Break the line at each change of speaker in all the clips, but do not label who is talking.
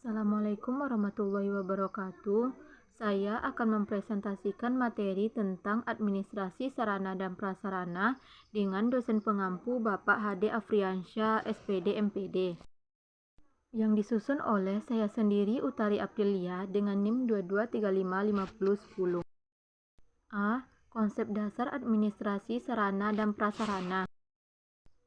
Assalamualaikum warahmatullahi wabarakatuh. Saya akan mempresentasikan materi tentang administrasi sarana dan prasarana dengan dosen pengampu Bapak Hade Afriansyah, SPD MPD. Yang disusun oleh saya sendiri Utari Aprilia dengan NIM 22355010. A. Konsep dasar administrasi sarana dan prasarana.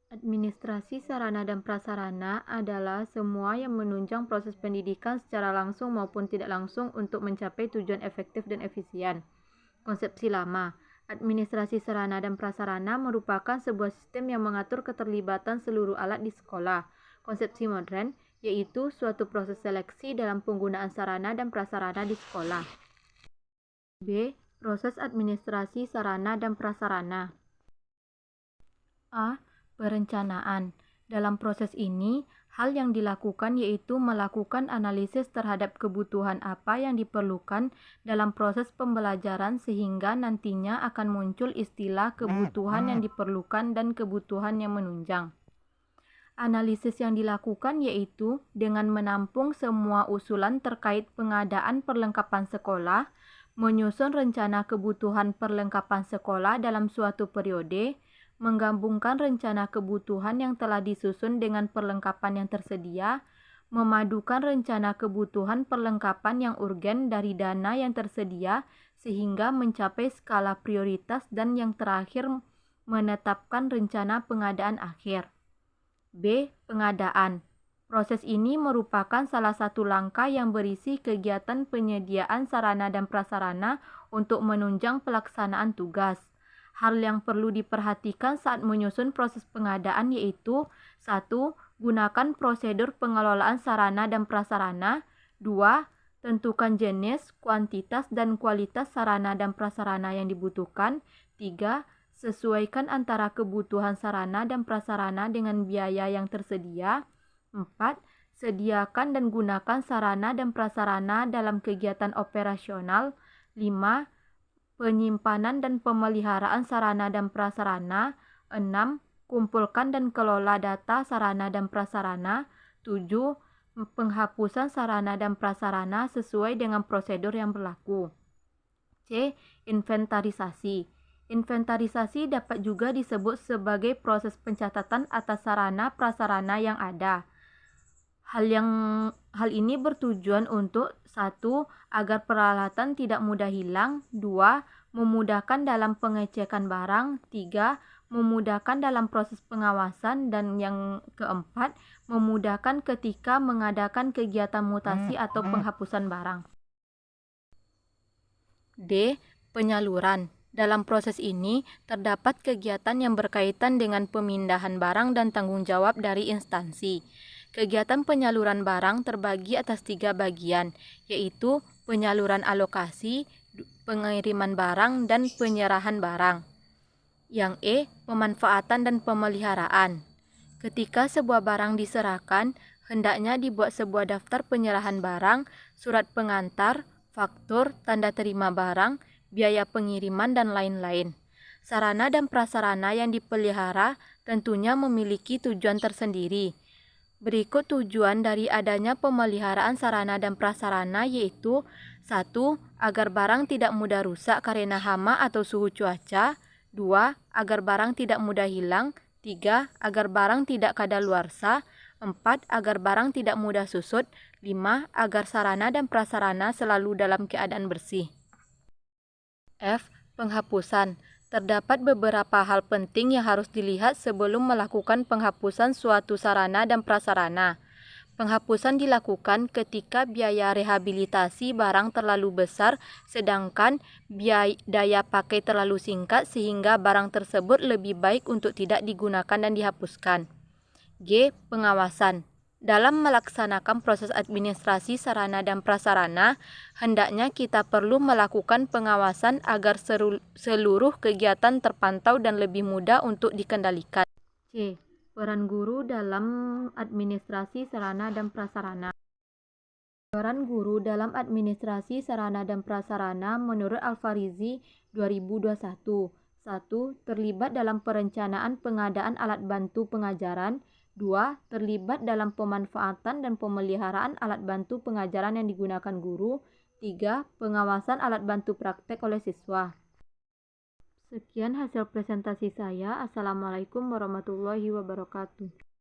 Administrasi sarana dan prasarana adalah semua yang menunjang proses pendidikan secara langsung maupun tidak langsung untuk mencapai tujuan efektif dan efisien. Konsepsi lama, administrasi sarana dan prasarana merupakan sebuah sistem yang mengatur keterlibatan seluruh alat di sekolah. Konsepsi modern, yaitu suatu proses seleksi dalam penggunaan sarana dan prasarana di sekolah. B. Proses administrasi sarana dan prasarana. A. Perencanaan. Dalam proses ini, hal yang dilakukan yaitu melakukan analisis terhadap kebutuhan apa yang diperlukan dalam proses pembelajaran sehingga nantinya akan muncul istilah kebutuhan yang diperlukan dan kebutuhan yang menunjang. Analisis yang dilakukan yaitu dengan menampung semua usulan terkait pengadaan perlengkapan sekolah, menyusun rencana kebutuhan perlengkapan sekolah dalam suatu periode, menggabungkan rencana kebutuhan yang telah disusun dengan perlengkapan yang tersedia, memadukan rencana kebutuhan perlengkapan yang urgen dari dana yang tersedia sehingga mencapai skala prioritas, dan yang terakhir menetapkan rencana pengadaan akhir. B. Pengadaan. Proses ini merupakan salah satu langkah yang berisi kegiatan penyediaan sarana dan prasarana untuk menunjang pelaksanaan tugas. Hal yang perlu diperhatikan saat menyusun proses pengadaan yaitu 1. Gunakan prosedur pengelolaan sarana dan prasarana. 2. Tentukan jenis, kuantitas, dan kualitas sarana dan prasarana yang dibutuhkan. 3. Sesuaikan antara kebutuhan sarana dan prasarana dengan biaya yang tersedia. 4. Sediakan dan gunakan sarana dan prasarana dalam kegiatan operasional. 5. Penyimpanan dan pemeliharaan sarana dan prasarana. 6. Kumpulkan dan kelola data sarana dan prasarana. 7. Penghapusan sarana dan prasarana sesuai dengan prosedur yang berlaku. C. Inventarisasi. Inventarisasi dapat juga disebut sebagai proses pencatatan atas sarana prasarana yang ada. Hal ini bertujuan untuk 1. Agar peralatan tidak mudah hilang. 2. Memudahkan dalam pengecekan barang. 3. Memudahkan dalam proses pengawasan. Dan yang keempat, memudahkan ketika mengadakan kegiatan mutasi atau penghapusan barang. D. Penyaluran. Dalam proses ini, terdapat kegiatan yang berkaitan dengan pemindahan barang dan tanggung jawab dari instansi. Kegiatan penyaluran barang terbagi atas 3 bagian, yaitu penyaluran alokasi, pengiriman barang, dan penyerahan barang. Yang E. Pemanfaatan dan pemeliharaan. Ketika sebuah barang diserahkan, hendaknya dibuat sebuah daftar penyerahan barang, surat pengantar, faktur, tanda terima barang, biaya pengiriman, dan lain-lain. Sarana dan prasarana yang dipelihara tentunya memiliki tujuan tersendiri. Berikut tujuan dari adanya pemeliharaan sarana dan prasarana yaitu 1. Agar barang tidak mudah rusak karena hama atau suhu cuaca. 2. Agar barang tidak mudah hilang. 3. Agar barang tidak kadaluarsa. 4. Agar barang tidak mudah susut. 5. Agar sarana dan prasarana selalu dalam keadaan bersih. F. Penghapusan. Terdapat beberapa hal penting yang harus dilihat sebelum melakukan penghapusan suatu sarana dan prasarana. Penghapusan dilakukan ketika biaya rehabilitasi barang terlalu besar sedangkan daya pakai terlalu singkat sehingga barang tersebut lebih baik untuk tidak digunakan dan dihapuskan. G. Pengawasan. Dalam melaksanakan proses administrasi sarana dan prasarana, hendaknya kita perlu melakukan pengawasan agar seluruh kegiatan terpantau dan lebih mudah untuk dikendalikan. C. Peran guru dalam administrasi sarana dan prasarana. Peran guru dalam administrasi sarana dan prasarana menurut Al-Farizi 2021. 1. Terlibat dalam perencanaan pengadaan alat bantu pengajaran. 2. Terlibat dalam pemanfaatan dan pemeliharaan alat bantu pengajaran yang digunakan guru. 3. Pengawasan alat bantu praktek oleh siswa. Sekian hasil presentasi saya. Assalamualaikum warahmatullahi wabarakatuh.